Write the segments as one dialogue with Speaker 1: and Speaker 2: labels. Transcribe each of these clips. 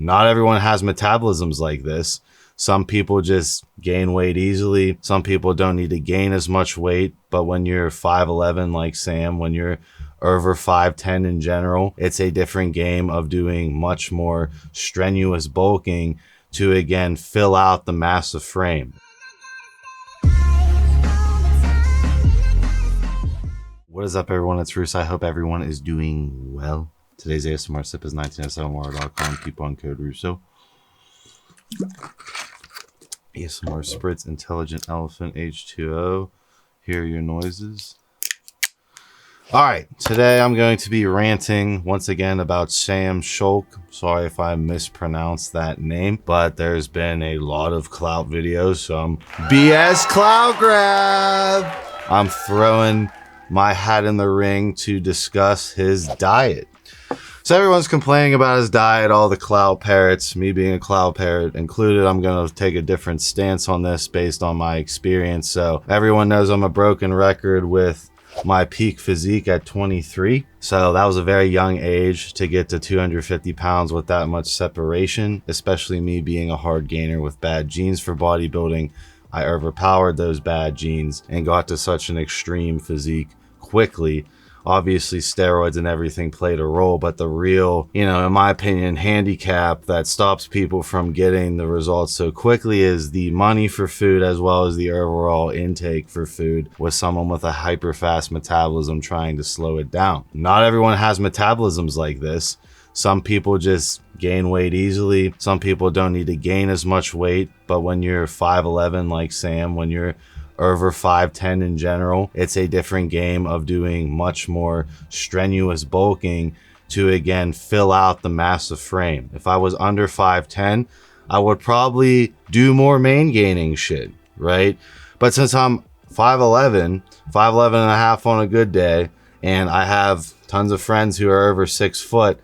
Speaker 1: Not everyone has metabolisms like this. Some people just gain weight easily. Some people don't need to gain as much weight. But when you're 5'11" like Sam, when you're over 5'10" in general, it's a different game of doing much more strenuous bulking to, again, fill out the massive frame. What is up, everyone? It's Russo. I hope everyone is doing well. Today's ASMR sip is 1907water.com. Keep on code Russo. ASMR Spritz Intelligent Elephant H2O. Hear your noises. Alright, today I'm going to be ranting once again about Sam Sulek. Sorry if I mispronounced that name, but there's been a lot of clout videos, so I'm BS clout grab. I'm throwing my hat in the ring to discuss his diet. So everyone's complaining about his diet, all the clout parrots, me being a clout parrot included. I'm going to take a different stance on this based on my experience. So everyone knows I'm a broken record with my peak physique at 23. So that was a very young age to get to 250 pounds with that much separation, especially me being a hard gainer with bad genes for bodybuilding. I overpowered those bad genes and got to such an extreme physique quickly. Obviously steroids and everything played a role, but the real, in my opinion, handicap that stops people from getting the results so quickly is the money for food, as well as the overall intake for food, with someone with a hyper fast metabolism trying to slow it down. Not everyone has metabolisms like this. Some people just gain weight easily. Some people don't need to gain as much weight, but when you're 5'11" like Sam, when you're over 5'10" in general, it's a different game of doing much more strenuous bulking to, again, fill out the massive frame. If I was under 5'10", I would probably do more main gaining shit, right? But since I'm 5'11", 5'11 and a half on a good day, and I have tons of friends who are over 6 foot,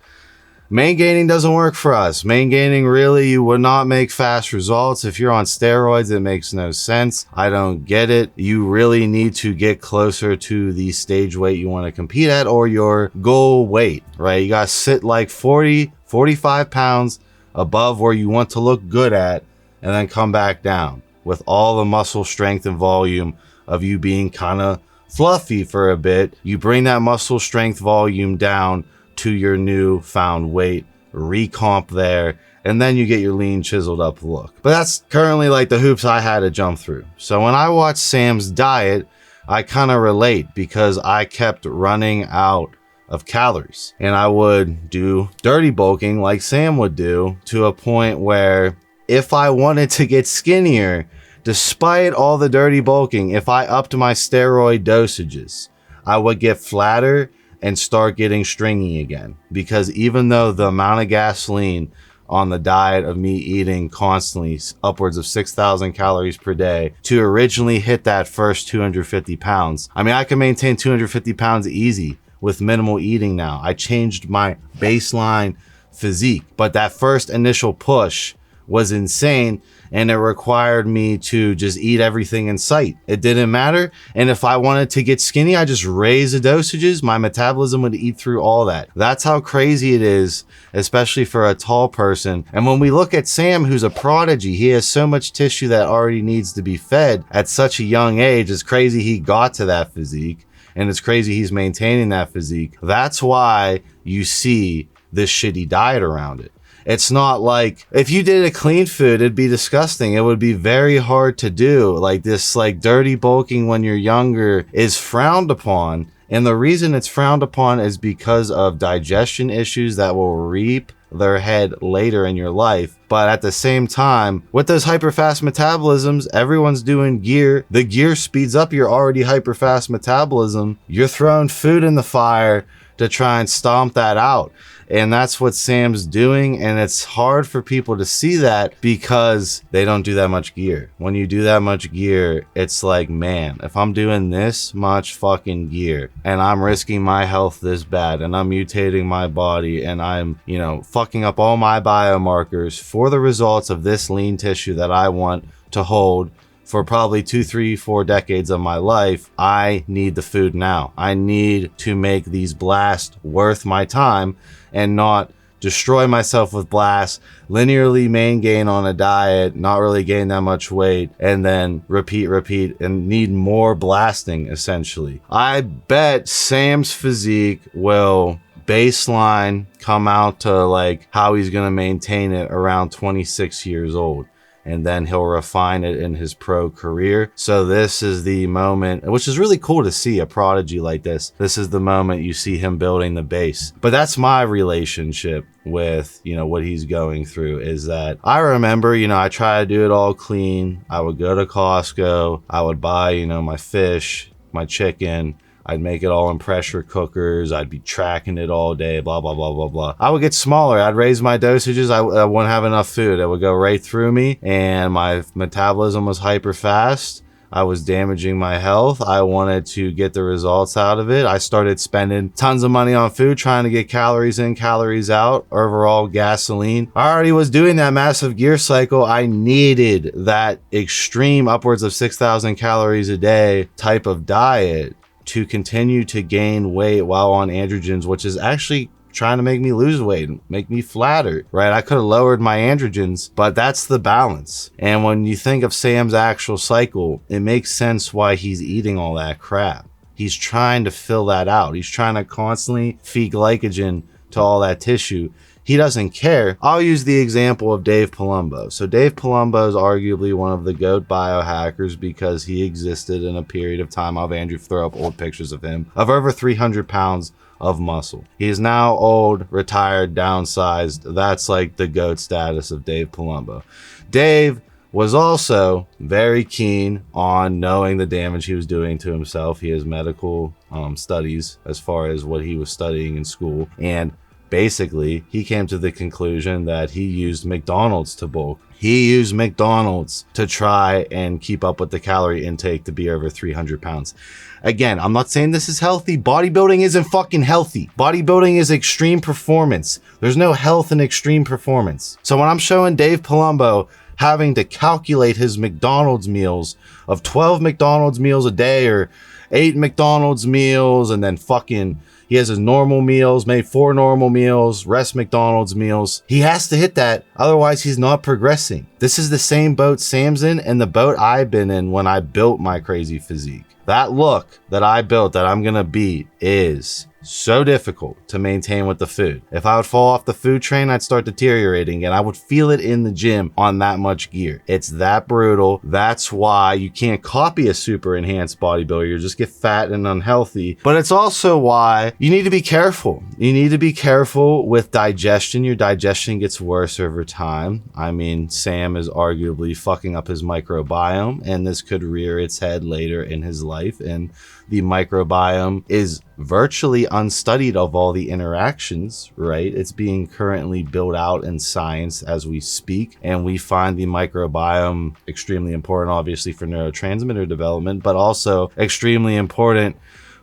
Speaker 1: main gaining doesn't work for us. Main gaining, really, you would not make fast results. If you're on steroids, it makes no sense. I don't get it. You really need to get closer to the stage weight you want to compete at, or your goal weight, right? You got to sit like 40, 45 pounds above where you want to look good at, and then come back down with all the muscle strength and volume of you being kind of fluffy for a bit. You bring that muscle strength volume down to your new found weight, recomp there, and then you get your lean chiseled up look. But that's currently like the hoops I had to jump through. So when I watch Sam's diet, I kind of relate, because I kept running out of calories, and I would do dirty bulking like Sam would do, to a point where if I wanted to get skinnier, despite all the dirty bulking, if I upped my steroid dosages, I would get flatter and start getting stringy again. Because even though the amount of gasoline on the diet of me eating constantly upwards of 6,000 calories per day to originally hit that first 250 pounds, I mean, I can maintain 250 pounds easy with minimal eating now. I changed my baseline physique, but that first initial push was insane, and it required me to just eat everything in sight. It didn't matter. And if I wanted to get skinny, I just raised the dosages. My metabolism would eat through all that. That's how crazy it is, especially for a tall person. And when we look at Sam, who's a prodigy, he has so much tissue that already needs to be fed at such a young age. It's crazy he got to that physique, and it's crazy he's maintaining that physique. That's why you see this shitty diet around it. It's not like, if you did a clean food, it'd be disgusting. It would be very hard to do. Like this, like dirty bulking when you're younger is frowned upon. And the reason it's frowned upon is because of digestion issues that will reap their head later in your life. But at the same time, with those hyper fast metabolisms, everyone's doing gear. The gear speeds up your already hyper fast metabolism. You're throwing food in the fire to try and stomp that out. And that's what Sam's doing, and it's hard for people to see that because they don't do that much gear. When you do that much gear, it's like, man, if I'm doing this much fucking gear and I'm risking my health this bad and I'm mutating my body and I'm, fucking up all my biomarkers for the results of this lean tissue that I want to hold for probably 2, 3, 4 decades of my life, I need the food now. I need to make these blasts worth my time and not destroy myself with blasts, linearly main gain on a diet, not really gain that much weight, and then repeat, and need more blasting, essentially. I bet Sam's physique will baseline come out to like how he's going to maintain it around 26 years old. And then he'll refine it in his pro career. So this is the moment, which is really cool to see a prodigy like this. This is the moment you see him building the base. But that's my relationship with, you know, what he's going through, is that I remember, you know, I try to do it all clean. I would go to Costco. I would buy, you know, my fish, my chicken. I'd make it all in pressure cookers. I'd be tracking it all day, blah, blah, blah, blah, blah. I would get smaller. I'd raise my dosages. I wouldn't have enough food. It would go right through me, and my metabolism was hyper fast. I was damaging my health. I wanted to get the results out of it. I started spending tons of money on food, trying to get calories in, calories out, overall gasoline. I already was doing that massive gear cycle. I needed that extreme upwards of 6,000 calories a day type of diet to continue to gain weight while on androgens, which is actually trying to make me lose weight, make me flatter, right? I could have lowered my androgens, but that's the balance. And when you think of Sam's actual cycle, it makes sense why he's eating all that crap. He's trying to fill that out. He's trying to constantly feed glycogen to all that tissue. He doesn't care. I'll use the example of Dave Palumbo. So Dave Palumbo is arguably one of the GOAT biohackers because he existed in a period of time. I'll have Andrew throw up old pictures of him, of over 300 pounds of muscle. He is now old, retired, downsized. That's like the GOAT status of Dave Palumbo. Dave was also very keen on knowing the damage he was doing to himself. He has medical studies as far as what he was studying in school, and basically, he came to the conclusion that he used McDonald's to bulk. He used McDonald's to try and keep up with the calorie intake to be over 300 pounds. Again, I'm not saying this is healthy. Bodybuilding isn't fucking healthy. Bodybuilding is extreme performance. There's no health in extreme performance. So when I'm showing Dave Palumbo having to calculate his McDonald's meals of 12 McDonald's meals a day or 8 McDonald's meals, and then fucking he has his normal meals, made 4 normal meals, rest McDonald's meals. He has to hit that, otherwise he's not progressing. This is the same boat Sam's in and the boat I've been in when I built my crazy physique. That look that I built that I'm gonna beat is so difficult to maintain with the food. If I would fall off the food train, I'd start deteriorating, and I would feel it in the gym on that much gear. It's that brutal. That's why you can't copy a super enhanced bodybuilder. You just get fat and unhealthy. But it's also why you need to be careful. You need to be careful with digestion. Your digestion gets worse over time. I mean, Sam is arguably fucking up his microbiome, and this could rear its head later in his life. And the microbiome is virtually unstudied of all the interactions, right? It's being currently built out in science as we speak, and we find the microbiome extremely important, obviously, for neurotransmitter development, but also extremely important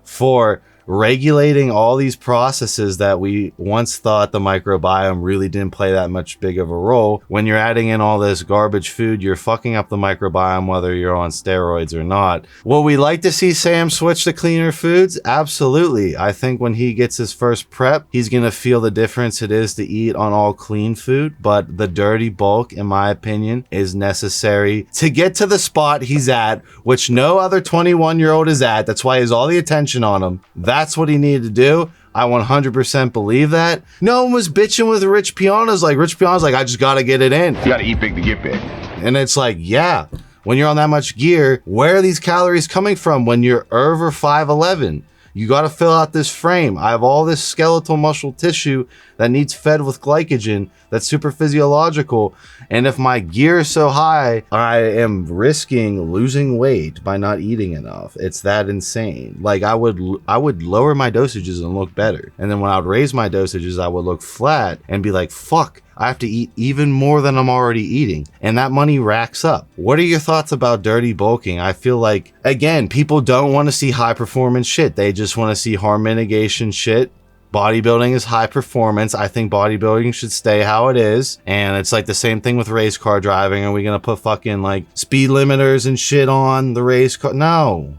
Speaker 1: for regulating all these processes that we once thought the microbiome really didn't play that much big of a role. When you're adding in all this garbage food, you're fucking up the microbiome whether you're on steroids or not. Will we like to see Sam switch to cleaner foods? Absolutely. I think when he gets his first prep, he's going to feel the difference it is to eat on all clean food, but the dirty bulk, in my opinion, is necessary to get to the spot he's at, which no other 21-year-old is at. That's why he has all the attention on him. That's what he needed to do. I 100% believe that. No one was bitching with Rich Piana's like, I just got to get it in.
Speaker 2: You got to eat big to get big.
Speaker 1: And it's like, yeah, when you're on that much gear, where are these calories coming from when you're over 5'11"? You got to fill out this frame. I have all this skeletal muscle tissue that needs fed with glycogen that's super physiological. And if my gear is so high, I am risking losing weight by not eating enough. It's that insane. Like I would lower my dosages and look better. And then when I would raise my dosages, I would look flat and be like, fuck, I have to eat even more than I'm already eating. And that money racks up. What are your thoughts about dirty bulking? I feel like, again, people don't want to see high performance shit. They just want to see harm mitigation shit. Bodybuilding is high performance. I think bodybuilding should stay how it is. And it's like the same thing with race car driving. Are we going to put fucking like speed limiters and shit on the race car? No.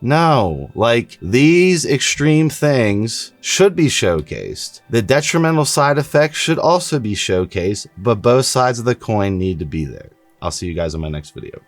Speaker 1: No, like these extreme things should be showcased. The detrimental side effects should also be showcased, but both sides of the coin need to be there. I'll see you guys in my next video.